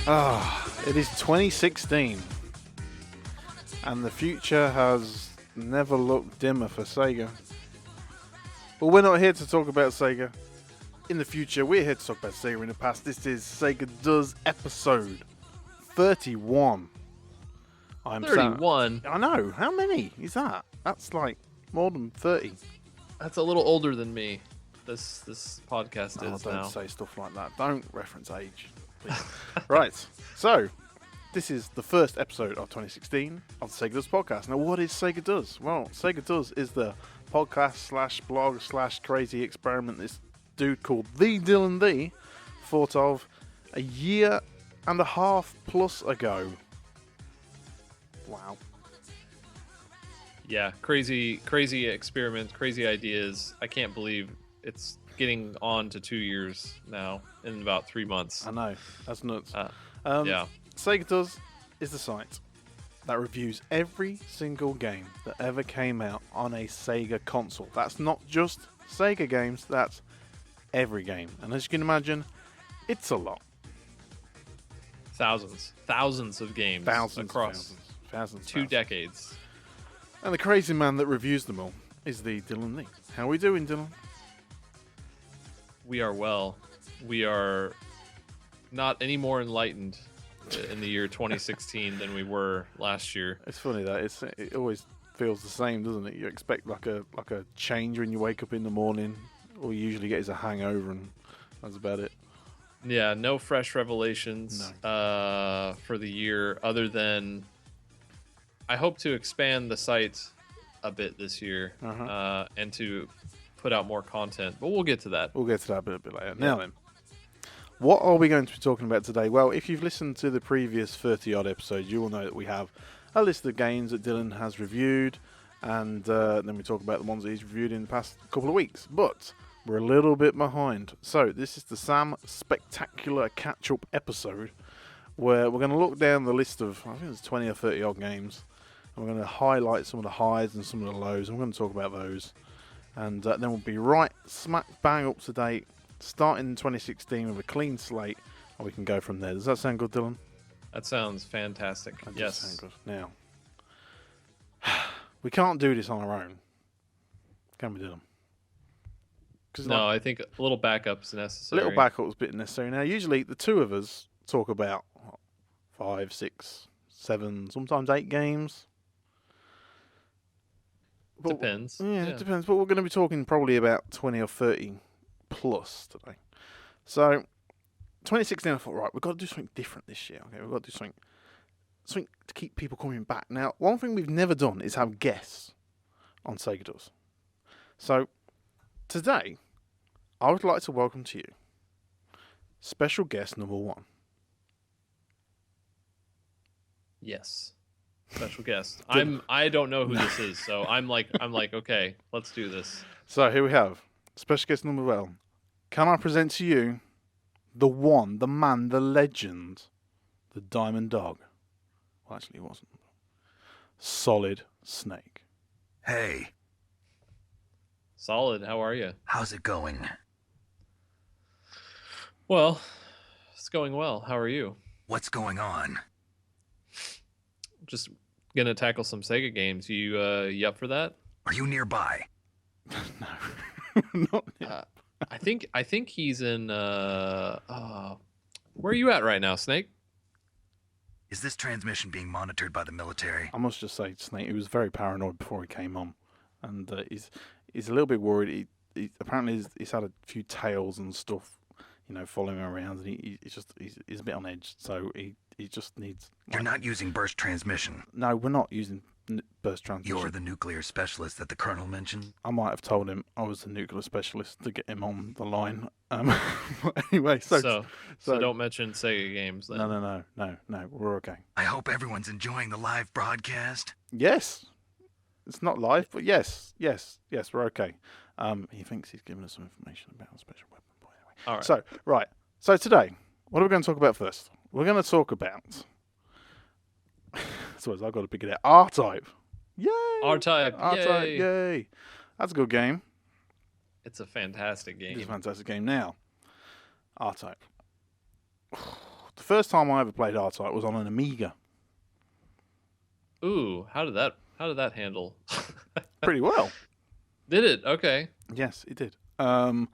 It is 2016, and the future has never looked dimmer for Sega. But we're not here to talk about Sega in the future. We're here to talk about Sega in the past. This is Sega Does episode 31. I'm 31? I know. How many is that? That's like more than 30. That's a little older than me. This podcast is don't now. say stuff like that. Don't reference age. Please. Right. So, this is the first episode of 2016 of the Sega Does podcast. Now, what is Sega Does? Well, Sega Does is the podcast slash blog slash crazy experiment this dude called The Dylan The thought of a year and a half plus ago. Wow. Yeah, crazy experiments, crazy ideas. I can't believe it's getting on to 2 years now in about 3 months. I know. That's nuts. Yeah. Sega Does is the site that reviews every single game that ever came out on a Sega console. That's not just Sega games, that's every game. And as you can imagine, it's a lot. Thousands of games across thousands. 2 decades. And the crazy man that reviews them all is the Dylan Lee. How are we doing, Dylan? We are well. We are not any more enlightened in the year 2016 than we were last year. It's funny that it always feels the same, doesn't it? You expect like a change when you wake up in the morning. All you usually get is a hangover, and that's about it. Yeah, no fresh revelations for the year, other than I hope to expand the site a bit this year and to put out more content. But we'll get to that. We'll get to that a bit later. Yeah. Now then, what are we going to be talking about today? Well, if you've listened to the previous 30-odd episodes, you will know that we have a list of games that Dylan has reviewed, and then we talk about the ones that he's reviewed in the past couple of weeks. But we're a little bit behind. So this is the Sam Spectacular Catch-Up episode, where we're going to look down the list of, I think there's 20 or 30-odd games, and we're going to highlight some of the highs and some of the lows, and we're going to talk about those. And then we'll be right smack bang up to date, starting in 2016 with a clean slate, and we can go from there. Does that sound good, Dylan? That sounds fantastic. That yes. Sound good. Now, we can't do this on our own. Can we, Dylan? No, I think a little backup's necessary. A little backup's a bit necessary. Now, usually the two of us talk about 5, 6, 7, sometimes 8 games. But, depends. Yeah, it depends. But we're going to be talking probably about 20 or 30 plus today. So, 2016, I thought, right, we've got to do something different this year. Okay, we've got to do something to keep people coming back. Now, one thing we've never done is have guests on Sega Does. So, today, I would like to welcome to you special guest number 1. Yes. Special guest. I don't know who this is, so I'm like, okay, let's do this. So here we have special guest number 1. Can I present to you the one, the man, the legend, the Diamond Dog? Well, actually, he wasn't. Solid Snake. Hey, Solid. How are you? how's it going? Well, it's going well. How are you? What's going on? Just gonna tackle some Sega games. You up for that? Are you nearby? No, not yet. I think he's in. Where are you at right now, Snake? Is this transmission being monitored by the military? I must just say, Snake, he was very paranoid before he came on, and he's a little bit worried. He apparently he's had a few tails and stuff, following him around, and he's a bit on edge. So he just needs. You're not using burst transmission. No, we're not using burst transmission. You're the nuclear specialist that the colonel mentioned? I might have told him I was the nuclear specialist to get him on the line. But anyway, so don't mention Sega games then. No, we're okay. I hope everyone's enjoying the live broadcast. Yes. It's not live, but yes, we're okay. He thinks he's giving us some information about a special weapon. All right. So today, what are we going to talk about first? We're going to talk about... So I've got to pick it out. R-Type. Yay! R-Type. R-Type, yay! That's a good game. It's a fantastic game. It's a fantastic game. Now, R-Type. The first time I ever played R-Type was on an Amiga. Ooh, how did that handle? Pretty well. Did it? Okay. Yes, it did. That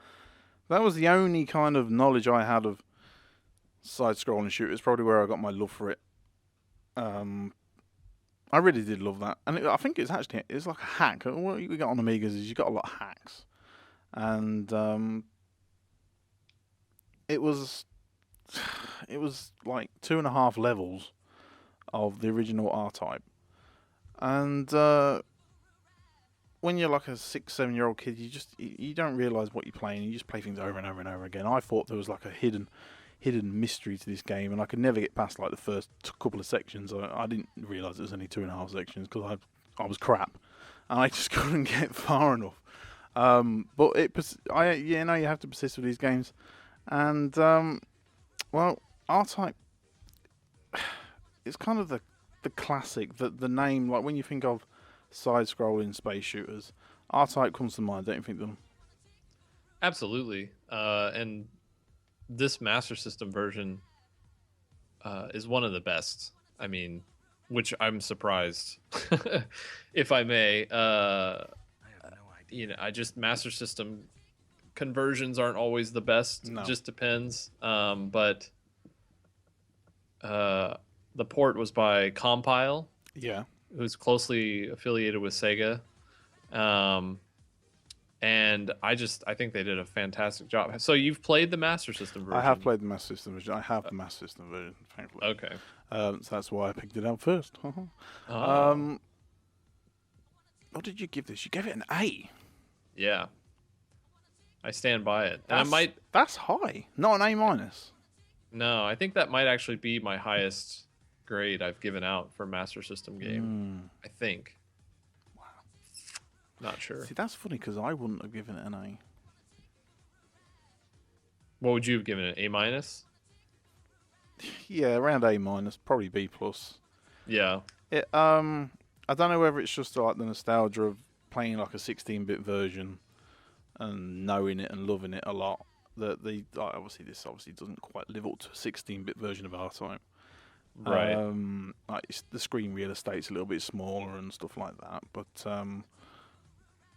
was the only kind of knowledge I had of side-scrolling shooters. Probably where I got my love for it. I really did love that, and I think it's like a hack. What you got on Amigas is you got a lot of hacks, and it was like 2.5 levels of the original R-Type, and when you're like a 6-7-year-old kid, you don't realise what you're playing. You just play things over and over and over again. I thought there was like a hidden mystery to this game, and I could never get past like the first couple of sections. I didn't realise it was only 2.5 sections because I was crap, and I just couldn't get far enough. But you have to persist with these games, and well, R-Type, it's kind of the classic, the name, like when you think of side-scrolling space shooters, R-Type comes to mind, don't you think, them? Absolutely. And this Master System version is one of the best. I mean, which I'm surprised, if I may. I have no idea. Master System conversions aren't always the best. No. It just depends. But the port was by Compile. Yeah. Who's closely affiliated with Sega. And I think they did a fantastic job. So you've played the Master System version? I have played the Master System version. I have the Master System version, thankfully. Okay. So that's why I picked it up first. Oh. What did you give this? You gave it an A. Yeah. I stand by it. And that's high, not an A minus. No, I think that might actually be my highest grade I've given out for Master System game. I think. Wow. Not sure. See, that's funny because I wouldn't have given it an A. What would you have given it? A minus? Yeah, around A minus, probably B plus. Yeah. I don't know whether it's just like the nostalgia of playing like a 16-bit version and knowing it and loving it a lot. That this obviously doesn't quite live up to a 16-bit version of R-Type. Right. Like the screen real estate's a little bit smaller and stuff like that. But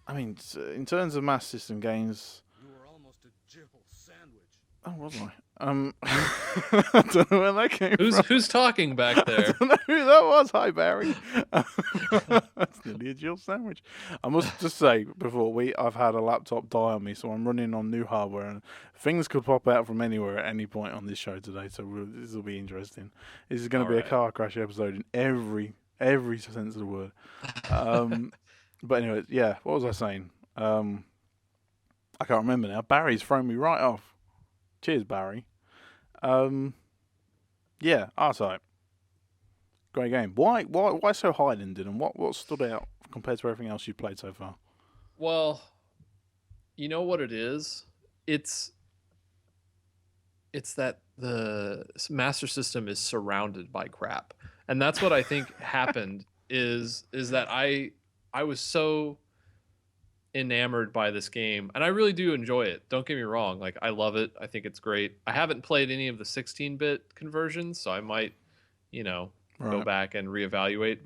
I mean, in terms of Master System games, you were almost a Jill sandwich. Oh, was I? I don't know where that came from. Who's talking back there? I don't know who that was. Hi, Barry. That's nearly a Jill sandwich. I must just say, I've had a laptop die on me, so I'm running on new hardware, and things could pop out from anywhere at any point on this show today, so this will be interesting. This is going to be a car crash episode in every sense of the word. But anyway, yeah, what was I saying? I can't remember now. Barry's thrown me right off. Cheers, Barry. Yeah, R-Type. Great game. Why so high then, Dylan? What stood out compared to everything else you've played so far? Well, you know what it is? It's that the Master System is surrounded by crap. And that's what I think happened is that I was so enamored by this game, and I really do enjoy it. Don't get me wrong, like I love it. I think it's great. I haven't played any of the 16-bit conversions, so I might, go back and reevaluate.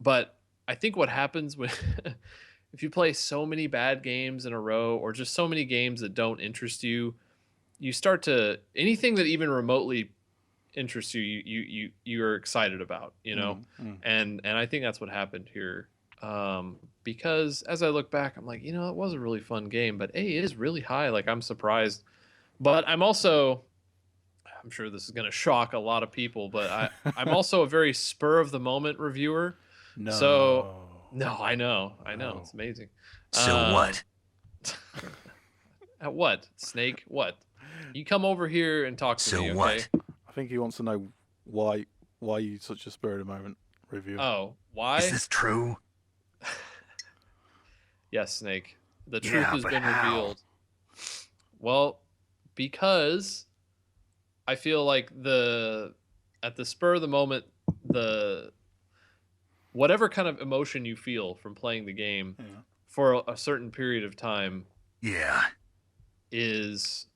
But I think what happens when if you play so many bad games in a row, or just so many games that don't interest you, you start to anything that even remotely interests you you're excited about, and I think that's what happened here. Because as I look back, I'm like, it was a really fun game, but it is really high. Like, I'm surprised, but I'm sure this is going to shock a lot of people, but I'm also a very spur of the moment reviewer. No. So, no, I know. It's amazing. So what? At what? Snake? What? You come over here and talk to me, okay? So what? I think he wants to know why you such a spur of the moment reviewer. Oh, why? Is this true? Yes, Snake. The truth has been revealed. Well, because I feel like at the spur of the moment, whatever kind of emotion you feel from playing the game for a certain period of time, Yeah, is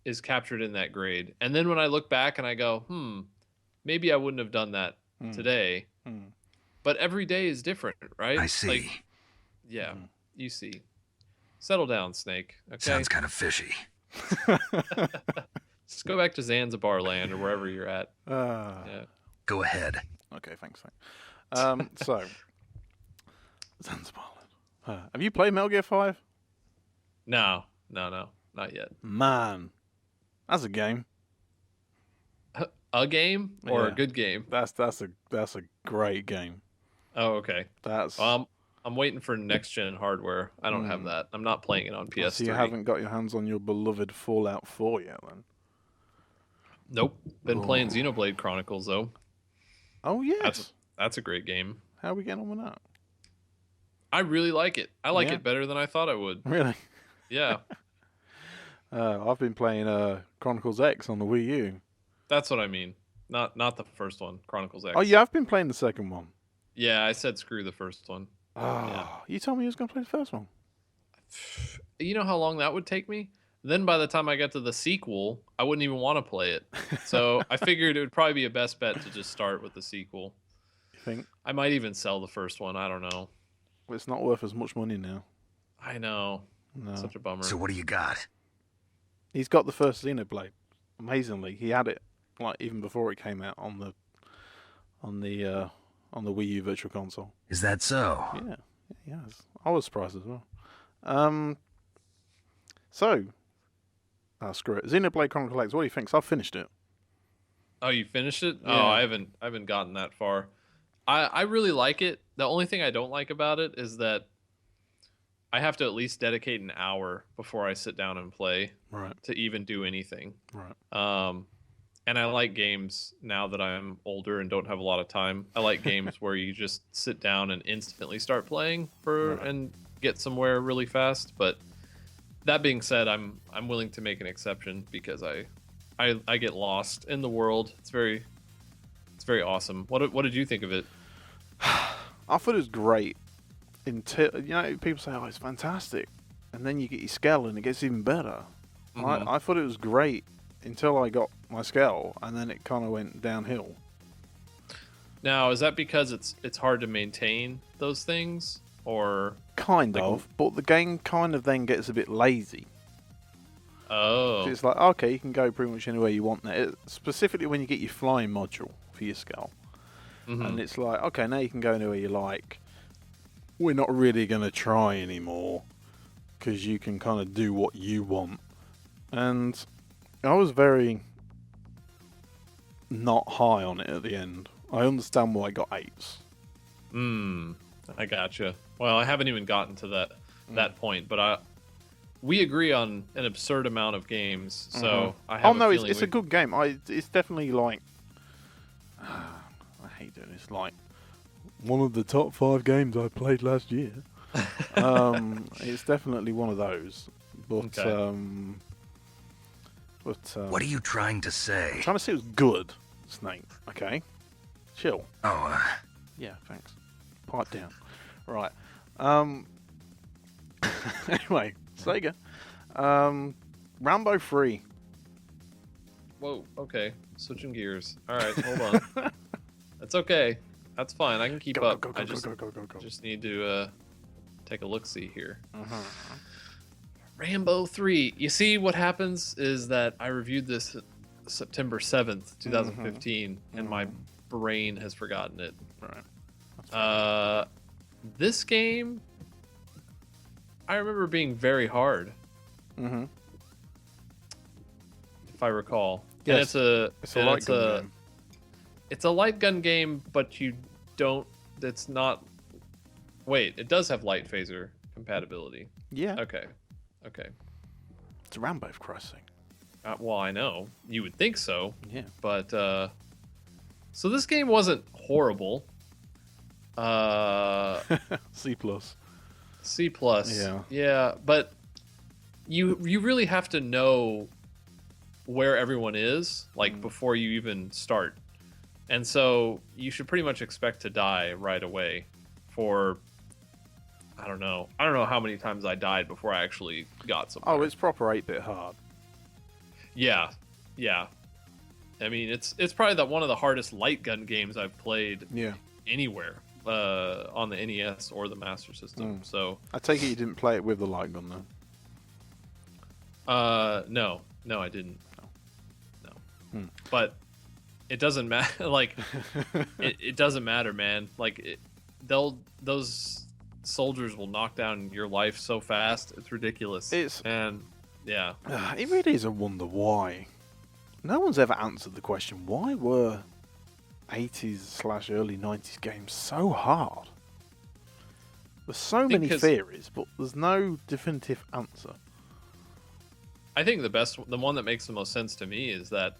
is captured in that grade. And then when I look back and I go, maybe I wouldn't have done that today. But every day is different, right? I see. Like, yeah, you see. Settle down, Snake. Okay. Sounds kind of fishy. Just go back to Zanzibar land or wherever you're at. Yeah. Go ahead. Okay, thanks. So, Zanzibar land. Have you played Metal Gear 5? No, not yet. Man, that's a game. A game or Yeah. a good game? That's a great game. Oh, okay. That's. I'm waiting for next gen hardware. I don't have that. I'm not playing it on PS3. So you haven't got your hands on your beloved Fallout 4 yet, then? Nope. Been playing Xenoblade Chronicles though. Oh yes. That's a great game. How are we getting on with that? I really like it. I like Yeah. it better than I thought I would. Really? Yeah. I've been playing Chronicles X on the Wii U. That's what I mean. Not the first one, Chronicles X. Oh, yeah, I've been playing the second one. Yeah, I said screw the first one. Oh, you told me you was going to play the first one. You know how long that would take me? Then by the time I got to the sequel, I wouldn't even want to play it. So I figured it would probably be a best bet to just start with the sequel. You think? I might even sell the first one. I don't know. Well, it's not worth as much money now. I know. No. Such a bummer. So what do you got? He's got the first Xenoblade. Amazingly, he had it like even before it came out on the Wii U Virtual Console. Is that so? Yeah, yes. I was surprised as well. So, screw it. Xenoblade Chronicles X. What do you think? 'Cause I've finished it. Oh, you finished it? Yeah. Oh, I haven't gotten that far. I really like it. The only thing I don't like about it is that I have to at least dedicate an hour before I sit down and play Right. to even do anything. Right. And I like games now that I'm older and don't have a lot of time. I like games where you just sit down and instantly start playing and get somewhere really fast. But that being said, I'm willing to make an exception because I get lost in the world. It's very awesome. What did you think of it? I thought it was great until people say, "Oh, it's fantastic," and then you get your Skell and it gets even better. Mhm. I thought it was great until I got my Skell, and then it kind of went downhill. Now, is that because it's hard to maintain those things, or Kind Like- of, but the game kind of then gets a bit lazy. oh, So it's like, okay, you can go pretty much anywhere you want there. Specifically when you get your flying module for your Skell. mhm. And it's like, okay, now you can go anywhere you like. We're not really going to try anymore because you can kind of do what you want. And I was very not high on it at the end. I understand why I got 8s. I gotcha. Well, I haven't even gotten to that point, but we agree on an absurd amount of games, so I have. Oh no, a it's feeling a good game. It's definitely like I hate doing this. Like one of the top 5 games I played last year. It's definitely one of those. But Okay. What are you trying to say? I'm trying to say it was good, Snake. Okay, chill. Oh, Yeah, thanks. Pipe down. Right. Anyway, Sega. Rambo 3. Whoa. Okay. Switching gears. All right. Hold on. That's okay. That's fine. I can keep Go, up. go, go, I go, just go, go, go, go. just need to take a look. See here. Uh-huh. Rambo 3. You see, what happens is that I reviewed this September 7th, 2015, and my brain has forgotten it. Right. This game, I remember being very hard, Mm-hmm. if I recall. Yes. And It's a light gun game. it's a light gun game, but you don't. It's not. Wait, it does have light phaser compatibility. Yeah. Okay. It's Rambo, for Christ's sake. Well, I know you would think so, Yeah. but so this game wasn't horrible. C plus. C plus. Yeah. Yeah, but you really have to know where everyone is before you even start. And so you should pretty much expect to die right away for I don't know how many times I died before I actually got somewhere. Oh, it's proper 8-bit hard. Yeah, yeah. I mean, it's probably one of the hardest light gun games I've played Yeah. anywhere on the NES or the Master System. So I take it you didn't play it with the light gun though. no, I didn't. No. Hmm. But it doesn't matter. Like, it doesn't matter, man. Like, those soldiers will knock down your life so fast. It's ridiculous. Yeah. It really is a wonder why. No one's ever answered the question, why were 80s/early 90s games so hard? There's so many theories, but there's no definitive answer. I think the one that makes the most sense to me is that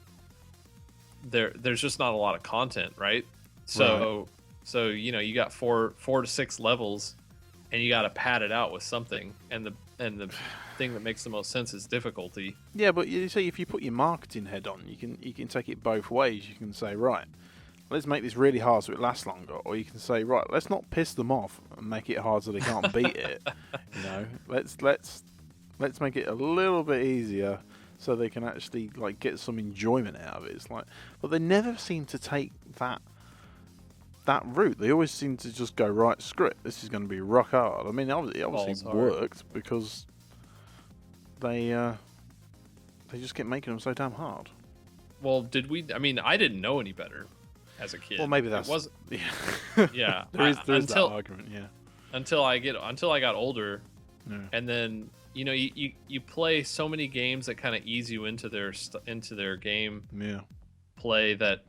there's just not a lot of content, right? So you got four to six levels, and you got to pad it out with something, and the thing that makes the most sense is difficulty. Yeah, but you see, if you put your marketing head on, you can take it both ways. You can say, right, let's make this really hard so it lasts longer, or you can say, right, let's not piss them off and make it hard so they can't beat it. Let's make it a little bit easier so they can actually like get some enjoyment out of it. It's like, but they never seem to take that route. They always seem to just go, right, screw it, this is going to be rock hard. I mean, it obviously worked because they just kept making them so damn hard. Well, I mean, I didn't know any better as a kid. Well, maybe that's yeah. there is that argument. Yeah. Until I got older, and then you play so many games that kind of ease you into their game play that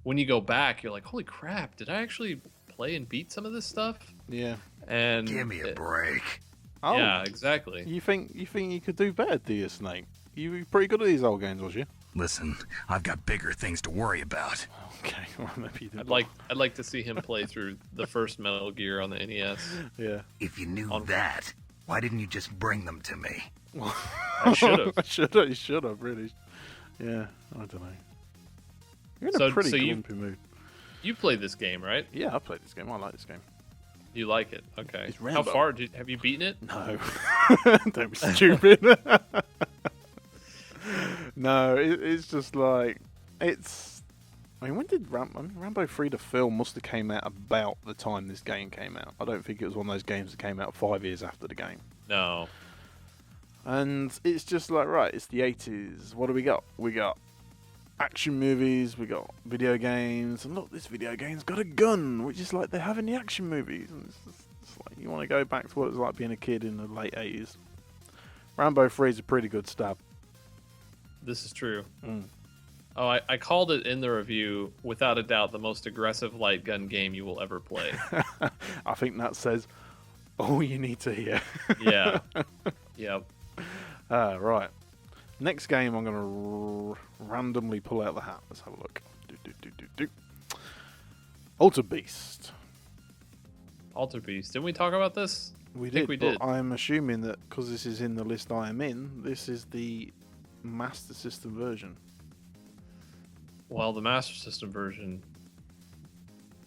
when you go back, you're like, holy crap, did I actually play and beat some of this stuff? Yeah. And give me a break. Oh, yeah, exactly. You think you could do better, do you, Snake? You were pretty good at these old games, was you? Listen, I've got bigger things to worry about. Okay, well, maybe you did. I'd like to see him play through the first Metal Gear on the NES. Yeah. If you knew that, why didn't you just bring them to me? I should have. You should have, really. Yeah, I don't know. You're in a pretty grumpy mood. You played this game, right? Yeah, I played this game. I like this game. You like it? Okay. It's How far have you beaten it? No. Don't be stupid. No, it's just like it's. I mean, when did Rambo 3 the film must have came out about the time this game came out. I don't think it was one of those games that came out 5 years after the game. No. And it's just like, right, it's the 80s. What do we got? We got action movies, we got video games, and look, this video game's got a gun, which is like they have in the action movies. And it's like you want to go back to what it was like being a kid in the late 80s. Rambo 3 is a pretty good stab. This is true. Oh, I called it in the review, without a doubt, the most aggressive light gun game you will ever play. I think that says all you need to hear. Yeah. Yep. Right. Next game I'm going to randomly pull out the hat. Let's have a look. Alter Beast. Alter Beast. Didn't we talk about this? We did. But I'm assuming that because this is in the list I am in, this is the Master System version. Well, the Master System version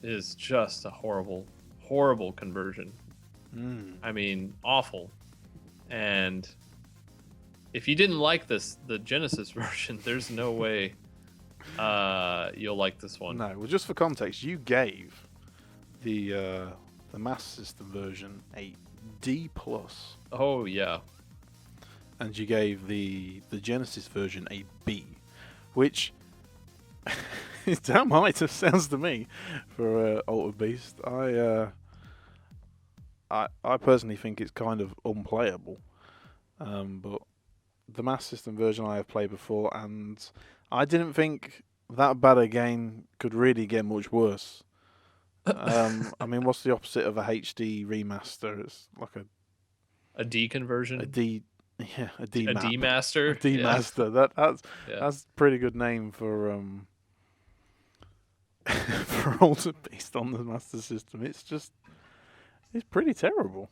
is just a horrible, horrible conversion. I mean, awful. And if you didn't like the Genesis version, there's no way you'll like this one. No, well, just for context, you gave the Master System version a D+. Oh yeah. And you gave the Genesis version a B, which is damn high, it sounds to me, for Alter Beast. I personally think it's kind of unplayable, but the Master System version I have played before, and I didn't think that bad a game could really get much worse. I mean, what's the opposite of a HD remaster? It's like a D conversion. A D master. A D master. That's a pretty good name for for Alter Beast on the Master System. It's pretty terrible.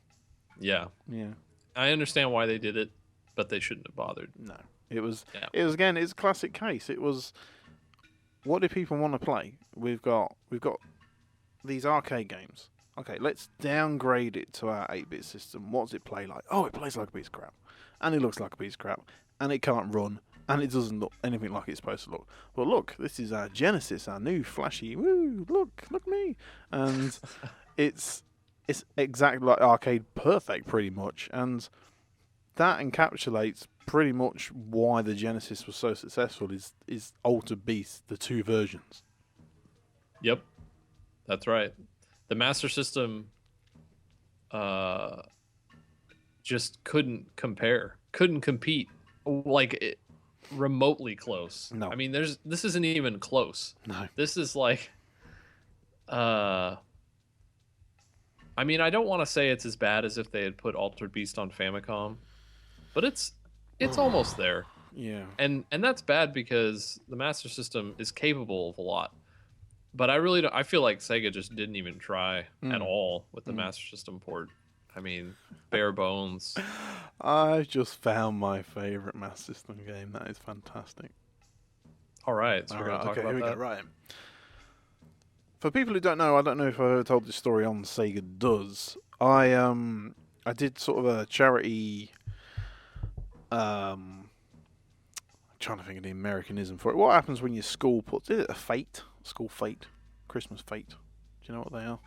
Yeah. Yeah. I understand why they did it, but they shouldn't have bothered. No. It was again, it's a classic case. It was, what do people want to play? We've got these arcade games. okay, let's downgrade it to our 8-bit system. What does it play like? Oh, it plays like a piece of crap. And it looks like a piece of crap. And it can't run. And it doesn't look anything like it's supposed to look. But look, this is our Genesis, our new flashy, woo, look me. And it's exactly like Arcade Perfect, pretty much. And that encapsulates pretty much why the Genesis was so successful is Altered Beast, the 2 versions. Yep, that's right. The Master System just couldn't compete like remotely close. No. I mean, this isn't even close. No. This is like, I mean, I don't want to say it's as bad as if they had put Altered Beast on Famicom, but it's almost there. Yeah. And that's bad because the Master System is capable of a lot. But I feel like Sega just didn't even try at all with the Master System port. I mean, bare bones. I've just found my favourite Master System game. That is fantastic. All right, so we're going to talk about here we that. go. Right. For people who don't know, I don't know if I've ever told this story on Sega Does. I did sort of a charity. I'm trying to think of the Americanism for it. What happens when your school puts? Is it a fete? School fete, Christmas fete. Do you know what they are?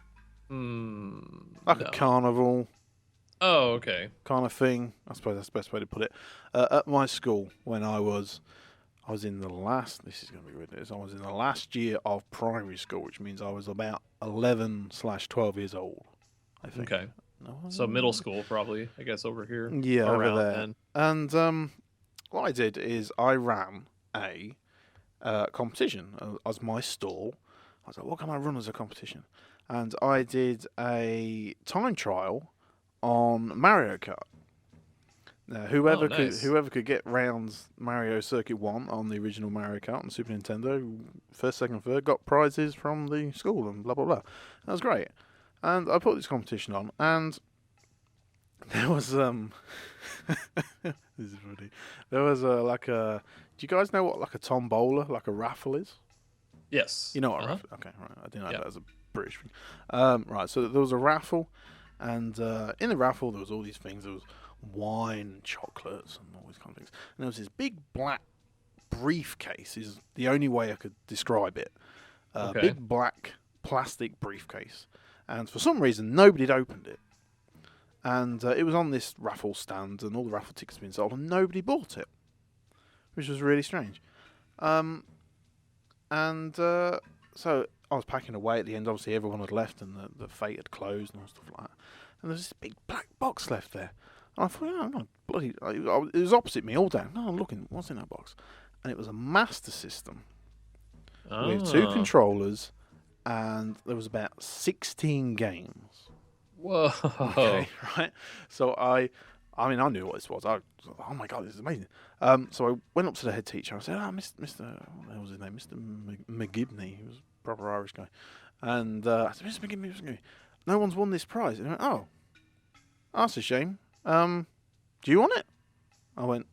Like No. a carnival. Oh, okay. Kind of thing. I suppose that's the best way to put it. At my school, when I was in the last. This is going to be ridiculous. I was in the last year of primary school, which means I was about 11/12 years old. I think. Okay. No, So middle school, probably, I guess, over here. Yeah, over around there. then. And what I did is I ran a competition as my stall. I was like, what can I run as a competition? And I did a time trial on Mario Kart. Now, whoever could get round Mario Circuit 1 on the original Mario Kart on Super Nintendo, first, second, third, got prizes from the school and blah, blah, blah. That was great. And I put this competition on, and there was this is funny. There was like a. Do you guys know what like a tombola, like a raffle is? Yes. You know what a raffle? Okay, right. I didn't know Yeah. that was a British thing. Right. So there was a raffle, and in the raffle there was all these things. There was wine and chocolates and all these kind of things. And there was this big black briefcase. Is the only way I could describe it. Okay. Big black plastic briefcase, and for some reason nobody had opened it. And it was on this raffle stand, and all the raffle tickets had been sold, and nobody bought it, which was really strange. So I was packing away at the end. Obviously, everyone had left, and the fate had closed and all stuff like that. And there was this big black box left there. And I thought, oh, no, bloody! It was opposite me all day. No, I'm looking. What's in that box? And it was a Master System with 2 controllers, and there was about 16 games. Whoa. Okay, right. So I mean, I knew what this was. I was like, oh my god, this is amazing. So I went up to the head teacher. I said, Mr. What the hell was his name? Mr. McGibney. He was a proper Irish guy. And I said, Mr. McGibney, no one's won this prize. And he went, oh, that's a shame. Do you want it? I went,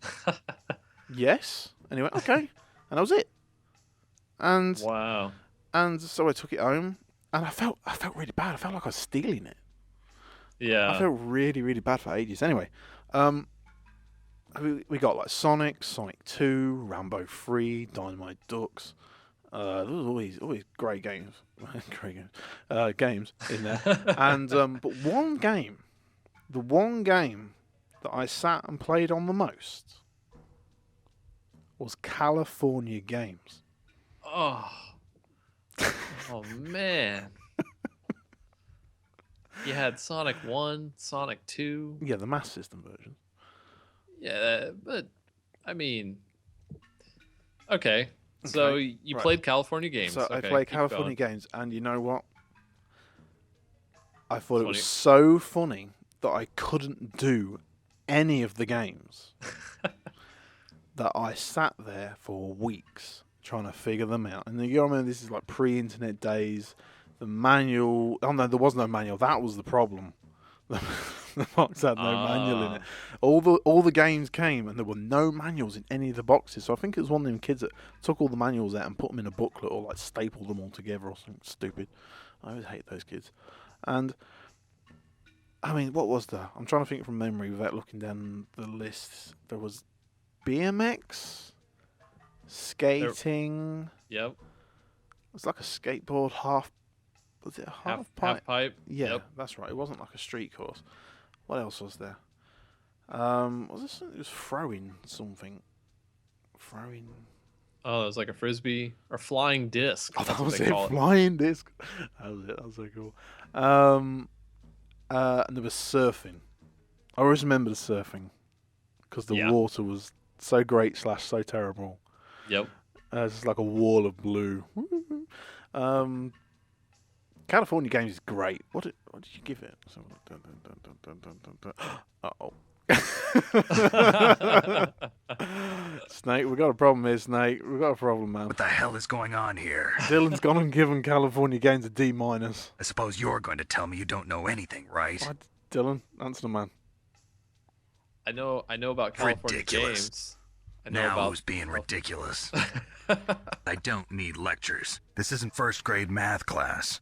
yes. And he went, okay. And that was it. And Wow. and so I took it home, and I felt really bad. I felt like I was stealing it. Yeah. I felt really, really bad for ages. Anyway, we got like Sonic 2, Rambo 3, Dynamite Ducks. There was always great games, games in there. And but the one game that I sat and played on the most was California Games. Oh. Oh man. You had Sonic 1, Sonic 2. Yeah, the Master System version. Yeah, but I mean, okay. So you played California Games. So I Okay, played keep California going. Games, and you know what? I thought it was Funny. so funny that I couldn't do any of the games. That I sat there for weeks trying to figure them out. And you remember, this is like pre-internet days. The manual. Oh no, there was no manual. That was the problem. The box had no manual in it. All the games came, and there were no manuals in any of the boxes. So I think it was one of them kids that took all the manuals out and put them in a booklet, or like stapled them all together, or something stupid. I always hate those kids. And I mean, what was there? I'm trying to think from memory without looking down the list. There was BMX, skating. Yep. It was like a skateboard half. Was it a half pipe? Half pipe. Yeah, Yep. that's right. It wasn't like a street course. What else was there? Was this? It was throwing something. Throwing. Oh, it was like a frisbee or flying disc. Oh, That's that what was they it. call it. Flying disc. That was it. That was so cool. And there was surfing. I always remember the surfing because the water was so great / so terrible. Yep. It's just like a wall of blue. California Games is great. What did you give it? Uh-oh. Snake, we got a problem here, Snake. We got a problem, man. What the hell is going on here? Dylan's gone and given California Games a D-. I suppose you're going to tell me you don't know anything, right? What? Dylan, answer the man. I know about California Ridiculous. Games. I know Now about who's being ridiculous? I don't need lectures. This isn't first grade math class.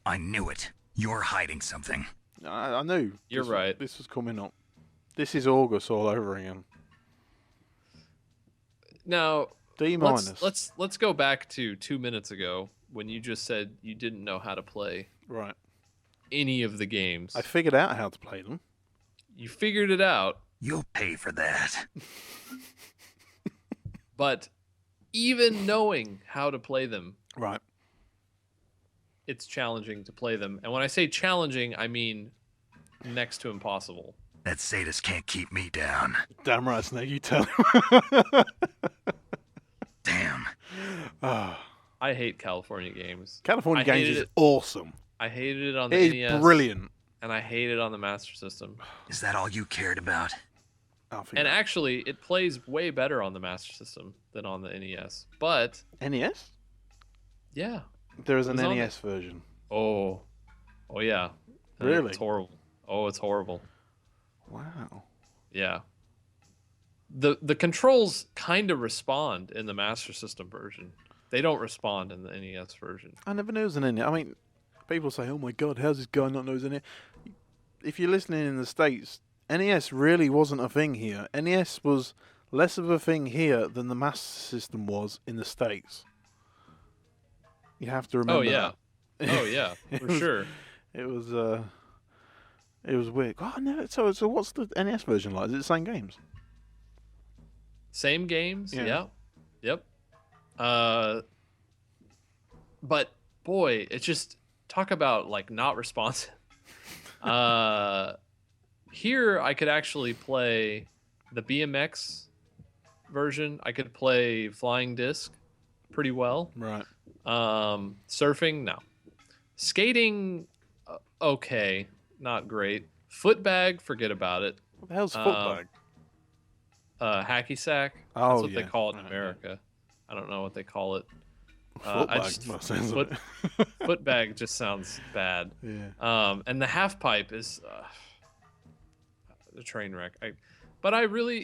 I knew it. You're hiding something. I knew. You're right. This was coming up. This is August all over again. Now, D-. let's go back to 2 minutes ago when you just said you didn't know how to play Right. any of the games. I figured out how to play them. You figured it out, You'll pay for that. but even knowing how to play them, Right. it's challenging to play them. And when I say challenging, I mean next to impossible. That sadist can't keep me down. Damn right, Snake. You tell him. Damn. I hate California Games. California I Games hated is it. awesome. I hated it on the It NES. is brilliant. And I hate it on the Master System. Is that all you cared about? And actually, it plays way better on the Master System than on the NES. But, NES? yeah. There is an It was on NES version. Oh yeah. And Really? It's horrible. Oh, it's horrible. Wow. Yeah. The controls kind of respond in the Master System version. They don't respond in the NES version. I never knew it was an NES. I mean, people say, "Oh my God, how's this guy not know it's an NES?" If you're listening in the States, NES really wasn't a thing here. NES was less of a thing here than the Master System was in the States. You have to remember. Oh yeah. that. Oh yeah, for sure. It was weird. Oh no! So what's the NES version like? Is it the same games? Same games. Yeah. Yeah. Yep. But boy, it's just talk about like not responsive. Here I could actually play the BMX version. I could play Flying Disc pretty well. Right. Surfing, no. Skating, okay, not great. Footbag, forget about it. What the hell's footbag? Hacky sack. Oh, That's what yeah. they call it in Right, America. I don't know what they call it. Footbag. That sounds like it. Footbag just sounds bad. Yeah. And the half pipe is a train wreck. But I really,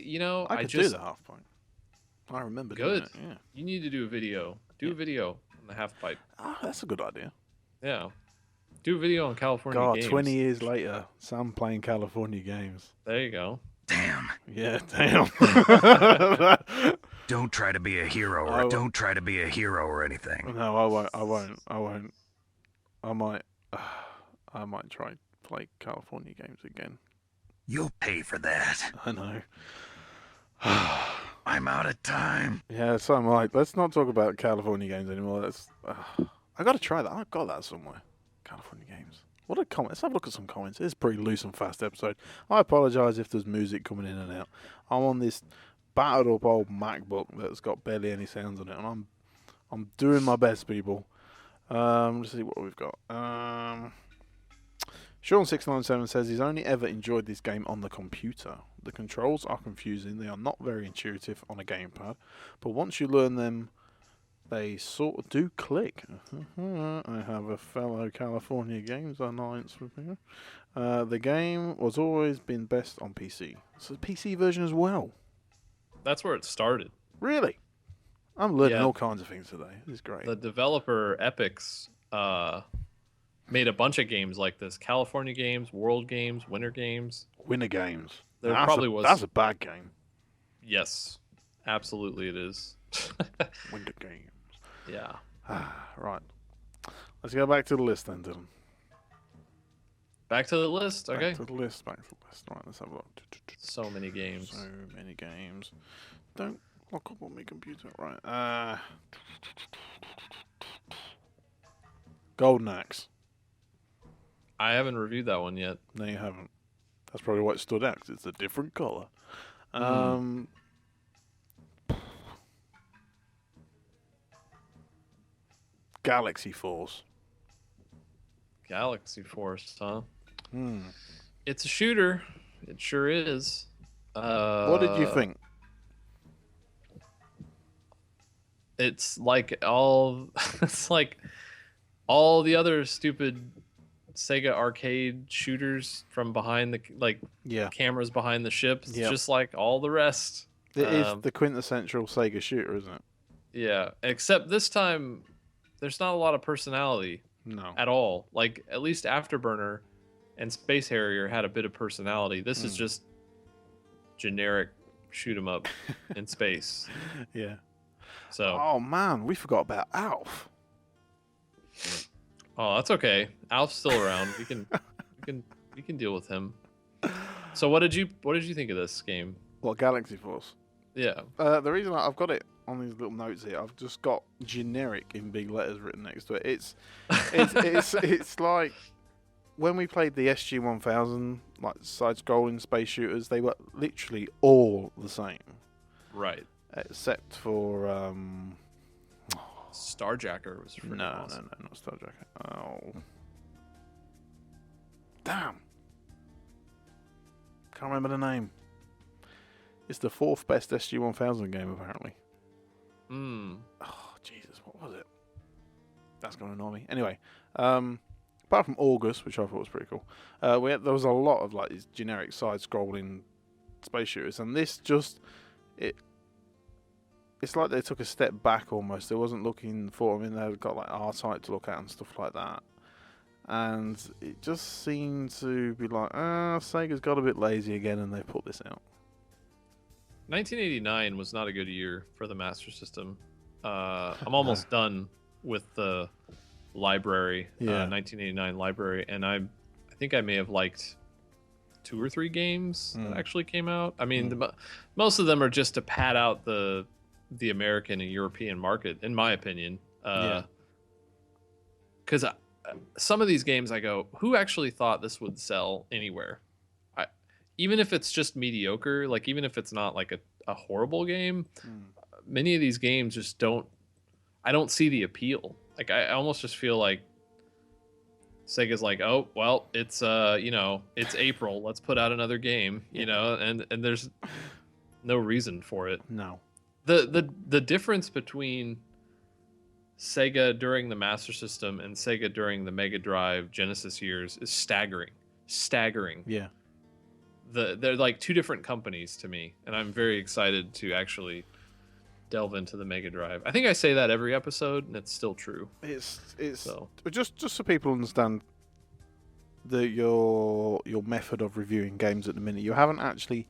I could do the half point. I remember doing good. it. Yeah. You need to do a video. Do a video on the half pipe. Oh, that's a good idea. Yeah. Do a video on California God, games. 20 years later, Sam playing California games. There you go. Damn. Yeah, damn. Don't try to be a hero or don't try to be a hero or anything. No, I won't. I might try play California games again. You'll pay for that. I know. I'm out of time. Yeah, so am I. Let's not talk about California games anymore. I got to try that. I've got that somewhere. California games. What are comments? Let's have a look at some comments. It's a pretty loose and fast episode. I apologise if there's music coming in and out. I'm on this battered up old MacBook that's got barely any sounds on it, and I'm doing my best, people. Let's see what we've got. Sean697 says he's only ever enjoyed this game on the computer. The controls are confusing. They are not very intuitive on a gamepad, but once you learn them, they sort of do click. I have a fellow California Games alliance with me. The game was always been best on PC. So the PC version as well. That's where it started. Really? I'm learning Yeah. all kinds of things today. This is great. The developer Epic's made a bunch of games like this: California Games, World Games, Winter Games. Winter Games. There That's probably was. That's a bad game. Yes, absolutely, it is. Winter Games. Yeah. Right. Let's go back to the list then, Dylan. Back to the list. Okay. Back to the list. Right, let's have a look. So many games. So many games. Don't lock up on my computer. Right. Golden Axe. I haven't reviewed that one yet. No, you haven't. That's probably why it stood out, 'cause it's a different colour. Galaxy Force. Galaxy Force, huh? Hmm. It's a shooter. It sure is. What did you think? It's like all. It's like all the other stupid Sega arcade shooters from behind the Yeah. cameras behind the ship. It's Yep. just like all the rest. It is the quintessential Sega shooter, isn't it? Yeah, except this time there's not a lot of personality No. at all. Like at least Afterburner and Space Harrier had a bit of personality. This is just generic shoot 'em up in space. Yeah. So Oh man, we forgot about Alf. oh, that's okay. Alf's still around. We can deal with him. So what did you think of this game? What, Galaxy Force? Yeah. The reason I've got it on these little notes here, I've just got generic in big letters written next to it. It's like when we played the SG-1000, like side-scrolling space shooters, they were literally all the same, Right. except for Starjacker was freaking no, awesome. no, not Starjacker. Oh, damn! Can't remember the name. It's the 4th best SG-1000 game, apparently. Hmm. Oh, Jesus, what was it? That's going to annoy me. Anyway, apart from August, which I thought was pretty cool, there was a lot of like these generic side-scrolling space shooters, and this just it's like they took a step back almost. They wasn't looking for them, they've got like R-Type to look at and stuff like that, and it just seemed to be like, Sega's got a bit lazy again, and they put this out. 1989 was not a good year for the Master System. I'm almost done with the library, 1989 library, and I think I may have liked 2 or 3 games that actually came out. I mean, most of them are just to pad out the American and European market, in my opinion. Because some of these games, I go, who actually thought this would sell anywhere? Even if it's just mediocre, like even if it's not like a horrible game, many of these games just don't. I don't see the appeal. Like I almost just feel like Sega's like, oh well, it's it's April, let's put out another game, and there's no reason for it. No. The difference between Sega during the Master System and Sega during the Mega Drive Genesis years is staggering. Yeah. They're like 2 different companies to me, and I'm very excited to actually delve into the Mega Drive. I think I say that every episode, and it's still true. It's so. just so people understand your method of reviewing games at the minute. You haven't actually,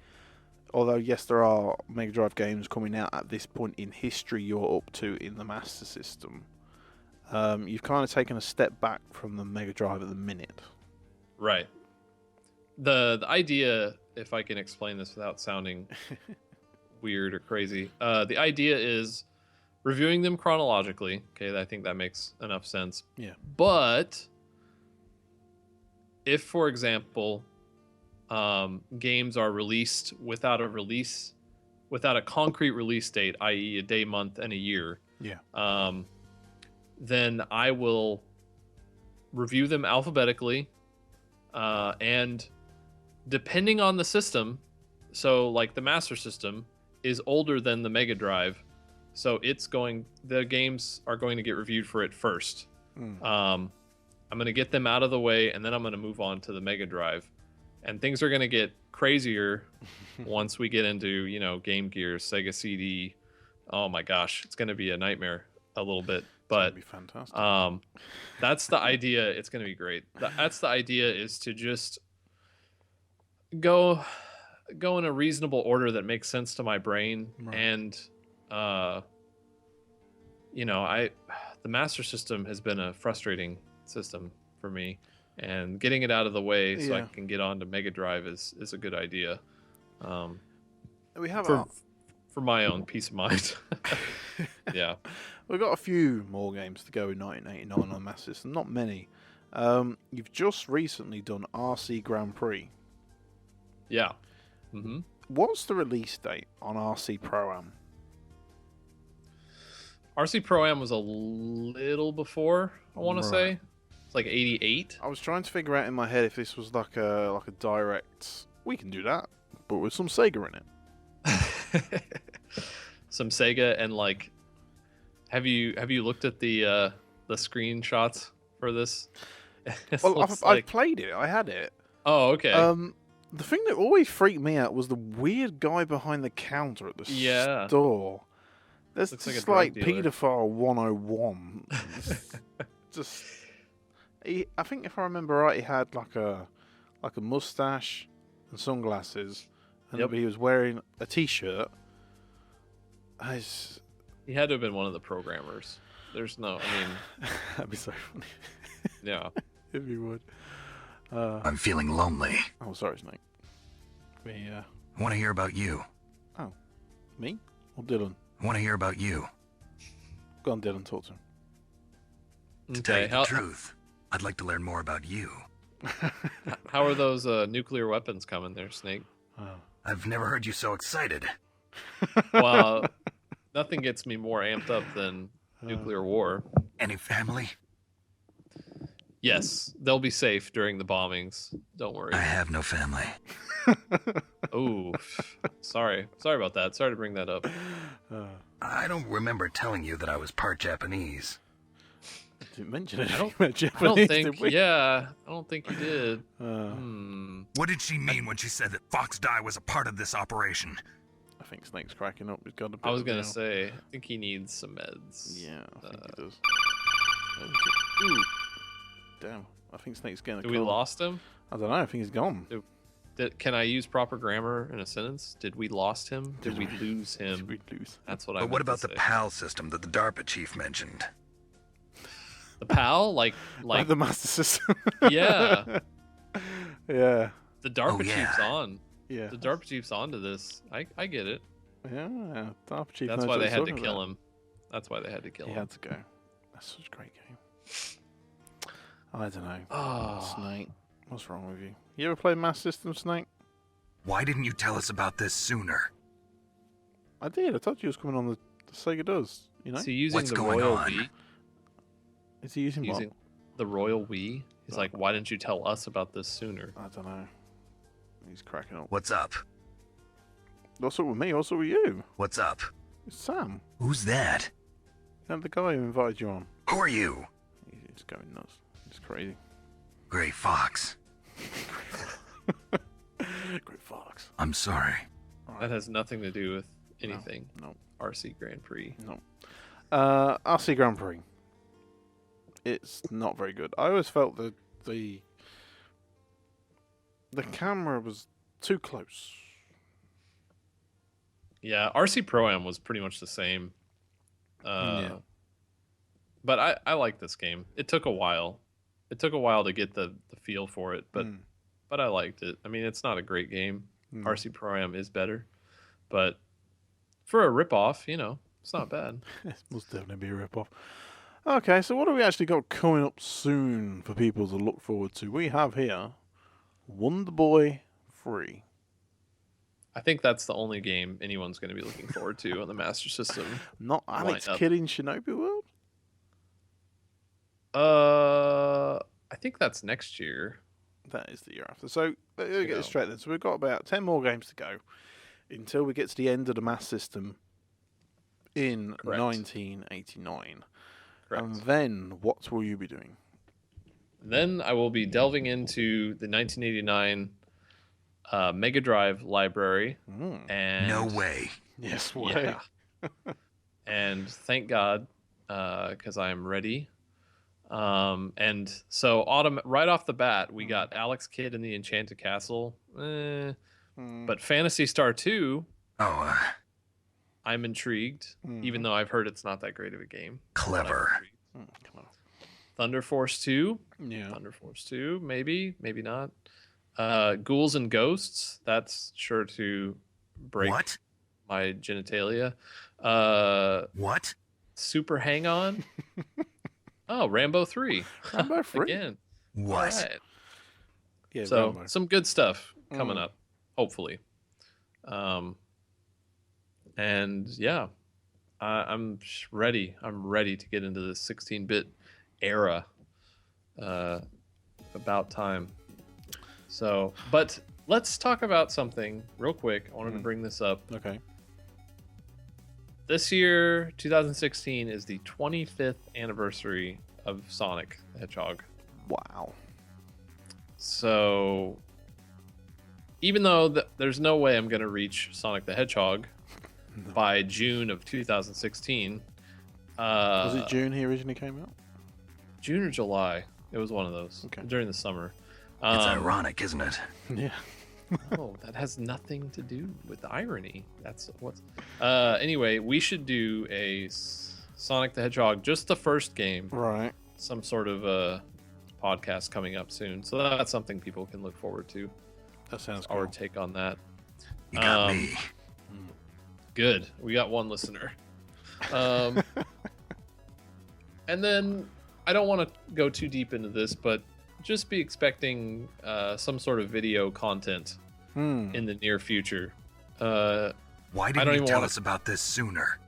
although yes, there are Mega Drive games coming out at this point in history you're up to in the Master System. You've kind of taken a step back from the Mega Drive at the minute. Right. The idea, if I can explain this without sounding weird or crazy, the idea is reviewing them chronologically. Okay, I think that makes enough sense. Yeah. But if, for example, games are released without a concrete release date, i.e., a day, month, and a year, then I will review them alphabetically, and depending on the system, so like the Master System is older than the Mega Drive, so the games are going to get reviewed for it first. I'm going to get them out of the way, and then I'm going to move on to the Mega Drive, and things are going to get crazier once we get into Game Gear, Sega CD. Oh my gosh, it's going to be a nightmare a little bit. But be fantastic. That's the idea. It's going to be great. That's the idea, is to just go in a reasonable order that makes sense to my brain. Right. And the Master System has been a frustrating system for me, and getting it out of the way so I can get on to Mega Drive is a good idea. We have for my own peace of mind. Yeah. We've got a few more games to go in 1989 on Master System. Not many. You've just recently done RC Grand Prix. Yeah. Mm-hmm. What's the release date on RC Pro-Am? RC Pro-Am was a little before, I want to say. It's like 88. I was trying to figure out in my head if this was like a direct. We can do that, but with some Sega in it. Some Sega, and like, have you looked at the screenshots for this? Well, I played it. I had it. Oh, okay. The thing that always freaked me out was the weird guy behind the counter at the store. There's Looks just like a like drug dealer. paedophile 101. just, I think if I remember right, he had like a mustache and sunglasses, and he was wearing a T-shirt. He had to have been one of the programmers. There's no, I mean, that'd be so funny. Yeah. If you would. I'm feeling lonely. Oh, sorry, Snake. I want to hear about you. Oh, me or Dylan? I want to hear about you. Go on, Dylan, talk to him. To tell you the truth, I'd like to learn more about you. How are those nuclear weapons coming there, Snake? I've never heard you so excited. Well, nothing gets me more amped up than nuclear war. Any family? Yes, they'll be safe during the bombings. Don't worry. I have no family. Oh, sorry about that. Sorry to bring that up. I don't remember telling you that I was part Japanese. I didn't mention it. I don't Japanese, think. did we? Yeah, I don't think you did. What did she mean when she said that Fox Die was a part of this operation? I think Snake's cracking up. He's got a bit I was of gonna now. say, I think he needs some meds. Yeah, I think he does. Ooh, Damn, I think Snake's getting a did we call. lost him? I don't know. I think he's gone. Can I use proper grammar in a sentence? Did we lost him? Did we lose him? Did we lose? That's what I. But what meant to about the say. PAL system that the DARPA chief mentioned? The PAL? Like the Master System. Yeah. Yeah. The DARPA Oh, yeah. chief's on. Yeah. The DARPA chief's on to this. I get it. Yeah. DARPA Chief That's knows why what they he's had to talking kill about. him. That's why they had to kill He him. had to go. That's such a great game. I don't know. Oh. Snake, what's wrong with you? You ever played Master System, Snake? Why didn't you tell us about this sooner? I did. I told you it was coming on the Sega Does. You know? Is he using What's the going Royal on? Wii? Is he using what? Using the Royal Wii? He's like, why didn't you tell us about this sooner? I don't know. He's cracking up. What's up? What's up with me? What's up with you? What's up? It's Sam. Who's that? You know, the guy who invited you on. Who are you? He's going nuts. It's crazy. Gray Fox. Great Fox. I'm sorry. That has nothing to do with anything. No. RC Grand Prix. No. RC Grand Prix. It's not very good. I always felt that the camera was too close. Yeah, RC Pro-Am was pretty much the same. Yeah. But I like this game. It took a while. It took a while to get the feel for it, but I liked it. I mean, it's not a great game. RC Pro-Am is better. But for a rip-off, it's not bad. It must definitely be a rip-off. Okay, so what have we actually got coming up soon for people to look forward to? We have here Wonder Boy 3. I think that's the only game anyone's going to be looking forward to on the Master System. Not Alex lineup. Kidd in Shinobi World? I think that's next year. That is the year after. So, let's get this straight then. So we've got about 10 more games to go until we get to the end of the Master System in Correct. 1989. Correct. And then, what will you be doing? Then I will be delving into the 1989 Mega Drive library. And No way. Yes, way. Yeah. And thank God, because I am ready. And so right off the bat, we got Alex Kidd in the Enchanted Castle. But Phantasy Star 2, Oh, I'm intrigued, even though I've heard it's not that great of a game. clever. Come on. Thunder Force 2. Yeah. Thunder Force 2, maybe not. Ghouls and Ghosts, that's sure to break What? my genitalia. What? Super Hang On. Oh, Rambo 3. Rambo 3? Again. What? All right. Yeah, So Rambo. some good stuff coming up, hopefully. And yeah, I'm ready. I'm ready to get into the 16-bit era. About time. So, but let's talk about something real quick. I wanted to bring this up. Okay. This year, 2016, is the 25th anniversary of Sonic the Hedgehog. Wow. So, even though there's no way I'm going to reach Sonic the Hedgehog by June of 2016. Was it June he originally came out? June or July? It was one of those. Okay. During the summer. It's ironic, isn't it? Yeah. Oh, that has nothing to do with the irony. That's what's. Anyway, we should do a Sonic the Hedgehog, just the first game. Right. Some sort of podcast coming up soon, so that's something people can look forward to. That sounds Our cool. take on that. You got me. Good. We got one listener. And then I don't want to go too deep into this, but just be expecting some sort of video content in the near future. Why I didn't don't you even tell wanna- us about this sooner?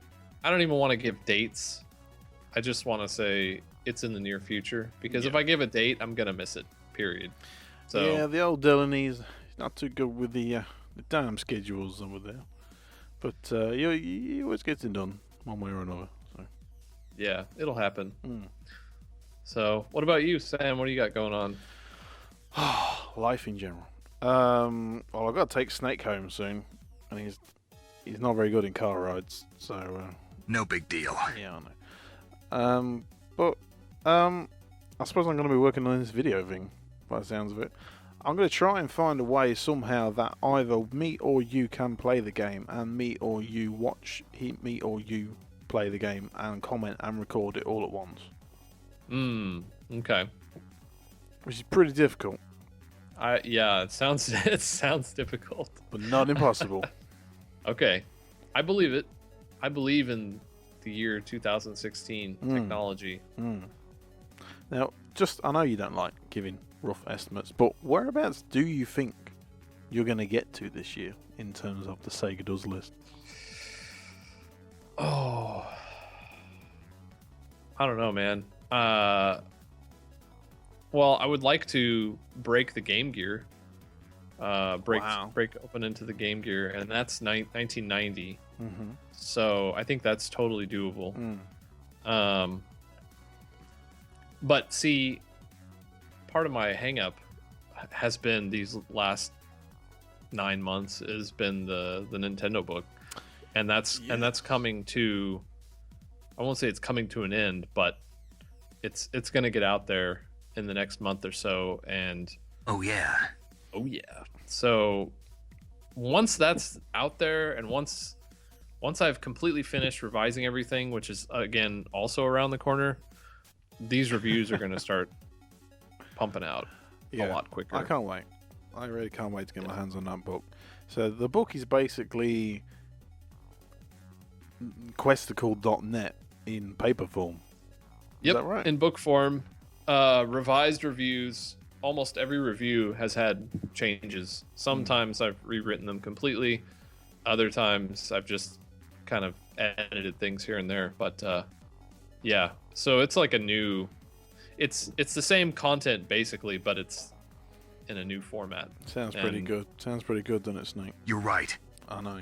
I don't even want to give dates. I just want to say it's in the near future, because if I give a date, I'm gonna miss it. Period. So Yeah, the old Dylan, he's not too good with the damn schedules over there. But he always gets it done one way or another. So. yeah, it'll happen. So what about you, Sam? What do you got going on? Life in general. Well, I've got to take Snake home soon, and he's not very good in car rides. So No big deal. yeah, I know. But I suppose I'm going to be working on this video thing, by the sounds of it. I'm going to try and find a way somehow that either me or you can play the game, and me or you watch me or you play the game and comment and record it all at once. Okay. Which is pretty difficult, Yeah, it sounds difficult. but not impossible. Okay. I believe it. I believe in the year 2016 technology. Now, I know you don't like giving rough estimates, but whereabouts do you think you're going to get to this year in terms of the Sega Does list? Oh. I don't know, man. Well, I would like to break the Game Gear. Break open into the Game Gear, and that's 1990. So I think that's totally doable. But see, part of my hang-up has been these last 9 months has been the Nintendo book, and that's coming to. I won't say it's coming to an end, but it's going to get out there in the next month or so, and Oh yeah. so once that's out there, and once I've completely finished revising everything, which is again also around the corner, these reviews are going to start pumping out a lot quicker. I can't wait. I really can't wait to get my hands on that book. So the book is basically questicle.net in paper form. Yep, Is that right? in book form, revised reviews. Almost every review has had changes. Sometimes I've rewritten them completely. Other times I've just kind of edited things here and there. But yeah, so it's like a new. It's the same content basically, but it's in a new format. Sounds pretty good. Sounds pretty good, doesn't it, Snake? You're right. I know.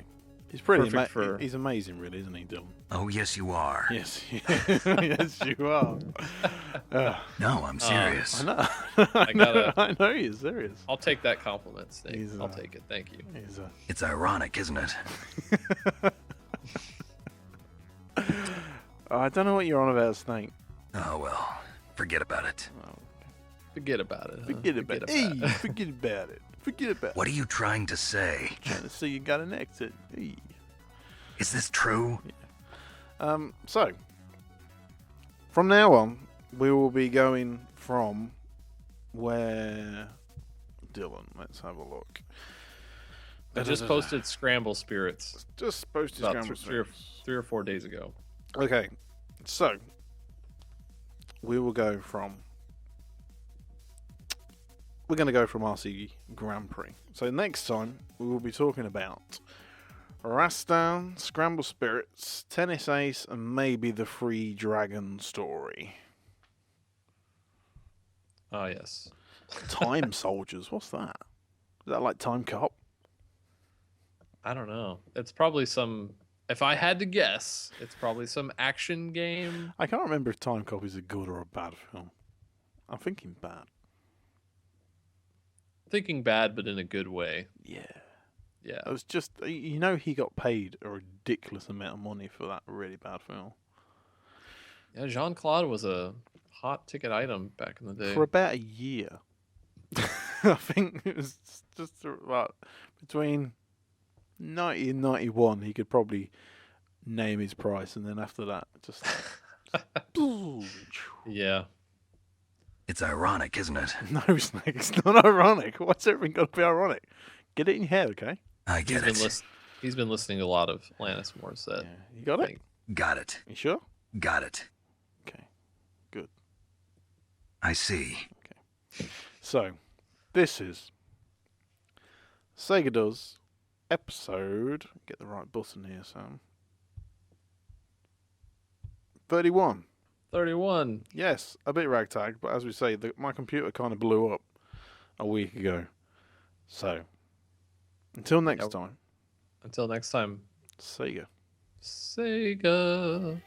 He's pretty Perfect he's amazing, really, isn't he, Dylan? Oh yes, you are. Yes, yes, you are. No, I'm serious. I know. gotta- I know you're serious. I'll take that compliment, Snake. He's, I'll take it. Thank you. He's It's ironic, isn't it? I don't know what you're on about, Snake. Oh well, forget about it. Forget about it. Huh? Forget about it. Hey, forget about it. Forget about it. What are you trying to say? Trying to see you got an exit. Hey. Is this true? So, from now on, we will be going from where... Dylan, let's have a look. I just posted Scramble Spirits Just posted about Scramble three or 4 days ago. Okay, so we will go from. We're going to go from RC Grand Prix. So next time we will be talking about Rastan, Scramble Spirits, Tennis Ace, and maybe the Free Dragon story. Oh yes. Time Soldiers, what's that? Is that like Time Cop? I don't know. It's probably some. If I had to guess, it's probably some action game. I can't remember if Time Cop is a good or a bad film. I'm thinking bad. Thinking bad, but in a good way. Yeah. Yeah. It was just, you know, he got paid a ridiculous amount of money for that really bad film. Yeah, Jean-Claude was a hot ticket item back in the day. For about a year. I think it was just about between 90 and 91, he could probably name his price, and then after that, just Yeah. It's ironic, isn't it? no, Snake, it's not ironic. What's everything got to be ironic? Get it in your head, okay? I get it. He's been listening to a lot of Alanis Morissette. Yeah. You got it? Got it. You sure? Got it. Okay, good. I see. So, this is Sega Does episode. Get the right button here, Sam. 31. 31. Yes, a bit ragtag, but as we say, my computer kind of blew up a week ago. So, until next time, Until next time. Sega. Sega.